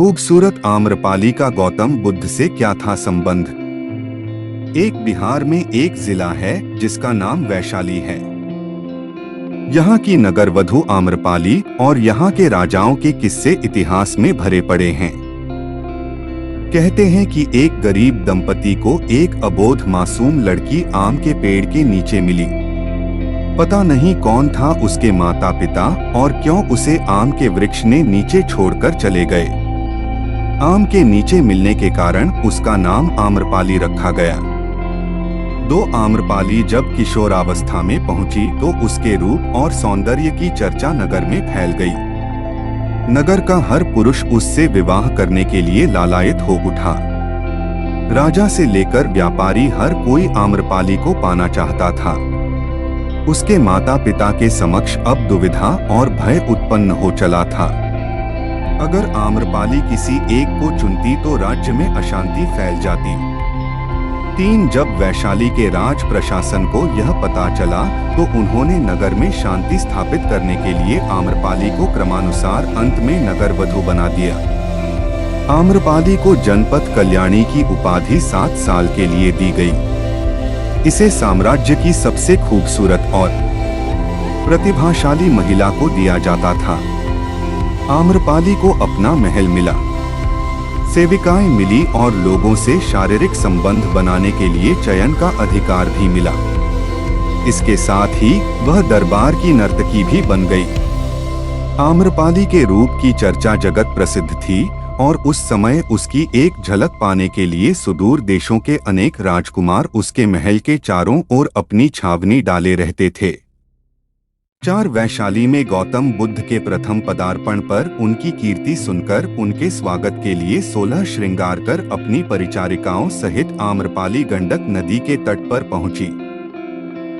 खूबसूरत आम्रपाली का गौतम बुद्ध से क्या था संबंध। एक बिहार में एक जिला है जिसका नाम वैशाली है। यहाँ की नगर वधु आम्रपाली और यहाँ के राजाओं के किस्से इतिहास में भरे पड़े हैं। कहते हैं कि एक गरीब दंपति को एक अबोध मासूम लड़की आम के पेड़ के नीचे मिली। पता नहीं कौन था उसके माता पिता और क्यों उसे आम के वृक्ष ने नीचे छोड़कर चले गए। आम के नीचे मिलने के कारण उसका नाम आम्रपाली रखा गया। दो आम्रपाली जब किशोरावस्था में पहुंची तो उसके रूप और सौंदर्य की चर्चा नगर में फैल गई। नगर का हर पुरुष उससे विवाह करने के लिए लालायित हो उठा। राजा से लेकर व्यापारी हर कोई आम्रपाली को पाना चाहता था। उसके माता पिता के समक्ष अब दुविधा और भय उत्पन्न हो चला था। अगर आम्रपाली किसी एक को चुनती तो राज्य में अशांति फैल जाती। जब वैशाली के राज प्रशासन को यह पता चला तो उन्होंने नगर में शांति स्थापित करने के लिए आम्रपाली को क्रमानुसार अंत में नगर वधु बना दिया। आम्रपाली को जनपद कल्याणी की उपाधि 7 साल के लिए दी गई। इसे साम्राज्य की सबसे खूबसूरत और प्रतिभाशाली महिला को दिया जाता था। आम्रपाली को अपना महल मिला, सेविकाएं मिली और लोगों से शारीरिक संबंध बनाने के लिए चयन का अधिकार भी मिला। इसके साथ ही वह दरबार की नर्तकी भी बन गई। आम्रपाली के रूप की चर्चा जगत प्रसिद्ध थी और उस समय उसकी एक झलक पाने के लिए सुदूर देशों के अनेक राजकुमार उसके महल के चारों ओर अपनी छावनी डाले रहते थे। वैशाली में गौतम बुद्ध के प्रथम पदार्पण पर उनकी कीर्ति सुनकर उनके स्वागत के लिए 16 श्रृंगार कर अपनी परिचारिकाओं सहित आम्रपाली गंडक नदी के तट पर पहुंची।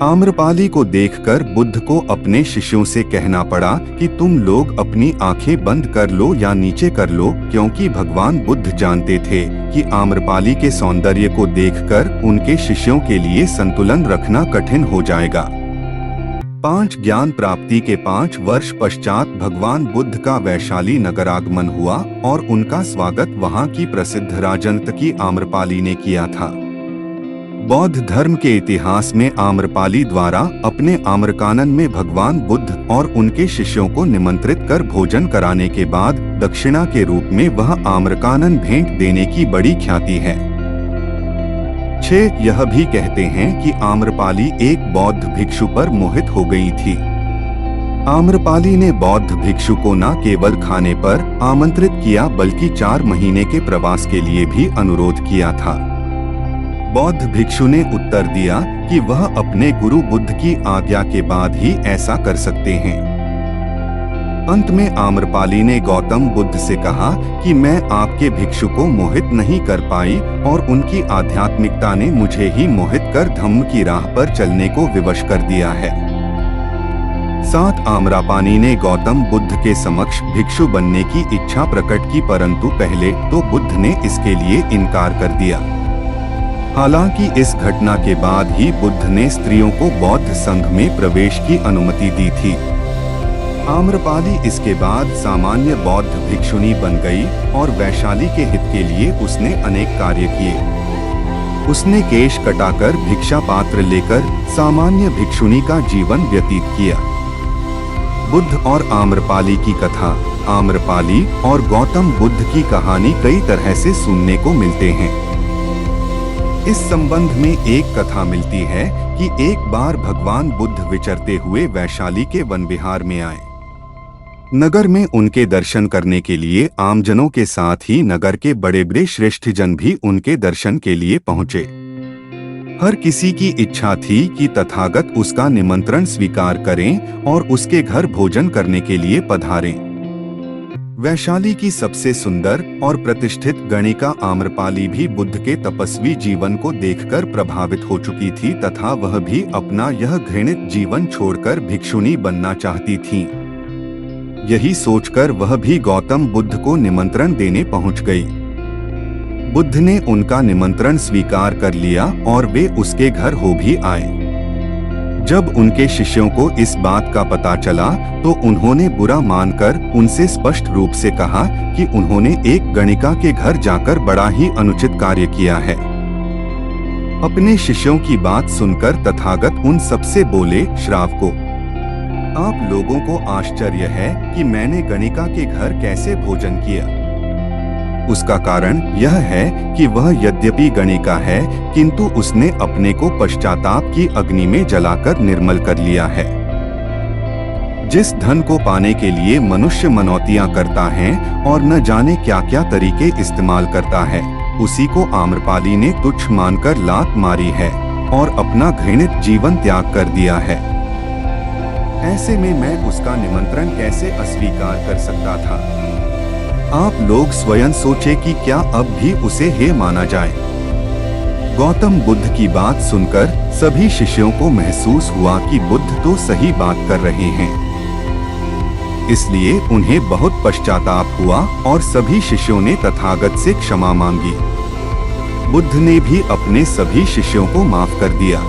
आम्रपाली को देखकर बुद्ध को अपने शिष्यों से कहना पड़ा कि तुम लोग अपनी आंखें बंद कर लो या नीचे कर लो, क्योंकि भगवान बुद्ध जानते थे कि आम्रपाली के सौंदर्य को देखकर उनके शिष्यों के लिए संतुलन रखना कठिन हो जाएगा। 5 ज्ञान प्राप्ति के 5 वर्ष पश्चात भगवान बुद्ध का वैशाली नगरागमन हुआ और उनका स्वागत वहां की प्रसिद्ध राजनर्तकी आम्रपाली ने किया था। बौद्ध धर्म के इतिहास में आम्रपाली द्वारा अपने आम्रकानन में भगवान बुद्ध और उनके शिष्यों को निमंत्रित कर भोजन कराने के बाद दक्षिणा के रूप में वह आम्रकानन भेंट देने की बड़ी ख्याति है। यह भी कहते हैं कि आम्रपाली एक बौद्ध भिक्षु पर मोहित हो गई थी। आम्रपाली ने बौद्ध भिक्षु को न केवल खाने पर आमंत्रित किया बल्कि 4 महीने के प्रवास के लिए भी अनुरोध किया था। बौद्ध भिक्षु ने उत्तर दिया कि वह अपने गुरु बुद्ध की आज्ञा के बाद ही ऐसा कर सकते हैं। अंत में आम्रपाली ने गौतम बुद्ध से कहा कि मैं आपके भिक्षु को मोहित नहीं कर पाई और उनकी आध्यात्मिकता ने मुझे ही मोहित कर धम्म की राह पर चलने को विवश कर दिया है। साथ आम्रपाली ने गौतम बुद्ध के समक्ष भिक्षु बनने की इच्छा प्रकट की, परंतु पहले तो बुद्ध ने इसके लिए इनकार कर दिया। हालांकि इस घटना के बाद ही बुद्ध ने स्त्रियों को बौद्ध संघ में प्रवेश की अनुमति दी थी। आम्रपाली इसके बाद सामान्य बौद्ध भिक्षुणी बन गई और वैशाली के हित के लिए उसने अनेक कार्य किए। उसने केश कटाकर भिक्षा पात्र लेकर सामान्य भिक्षुणी का जीवन व्यतीत किया। बुद्ध और आम्रपाली की कथा। आम्रपाली और गौतम बुद्ध की कहानी कई तरह से सुनने को मिलते हैं। इस संबंध में एक कथा मिलती है कि एक बार भगवान बुद्ध विचरते हुए वैशाली के वन विहार में आए। नगर में उनके दर्शन करने के लिए आमजनों के साथ ही नगर के बड़े बड़े श्रेष्ठ जन भी उनके दर्शन के लिए पहुंचे। हर किसी की इच्छा थी कि तथागत उसका निमंत्रण स्वीकार करें और उसके घर भोजन करने के लिए पधारें। वैशाली की सबसे सुंदर और प्रतिष्ठित गणिका आम्रपाली भी बुद्ध के तपस्वी जीवन को देखकर प्रभावित हो चुकी थी तथा वह भी अपना यह घृणित जीवन छोड़कर भिक्षुणी बनना चाहती थीं। यही सोचकर वह भी गौतम बुद्ध को निमंत्रण देने पहुंच गई। बुद्ध ने उनका निमंत्रण स्वीकार कर लिया और वे उसके घर हो भी आए। जब उनके शिष्यों को इस बात का पता चला तो उन्होंने बुरा मानकर उनसे स्पष्ट रूप से कहा कि उन्होंने एक गणिका के घर जाकर बड़ा ही अनुचित कार्य किया है। अपने शिष्यों की बात सुनकर तथागत उन सबसे बोले, श्रावको, आप लोगों को आश्चर्य है कि मैंने गणिका के घर कैसे भोजन किया। उसका कारण यह है कि वह यद्यपि गणिका है किंतु उसने अपने को पश्चाताप की अग्नि में जलाकर निर्मल कर लिया है। जिस धन को पाने के लिए मनुष्य मनौतियां करता है और न जाने क्या क्या तरीके इस्तेमाल करता है, उसी को आम्रपाली ने तुच्छ मानकर लात मारी है और अपना घृणित जीवन त्याग कर दिया है। ऐसे में मैं उसका निमंत्रण कैसे अस्वीकार कर सकता था। आप लोग स्वयं सोचे कि क्या अब भी उसे हे माना जाए। गौतम बुद्ध की बात सुनकर सभी शिष्यों को महसूस हुआ कि बुद्ध तो सही बात कर रहे हैं, इसलिए उन्हें बहुत पश्चाताप हुआ और सभी शिष्यों ने तथागत से क्षमा मांगी। बुद्ध ने भी अपने सभी शिष्यों को माफ कर दिया।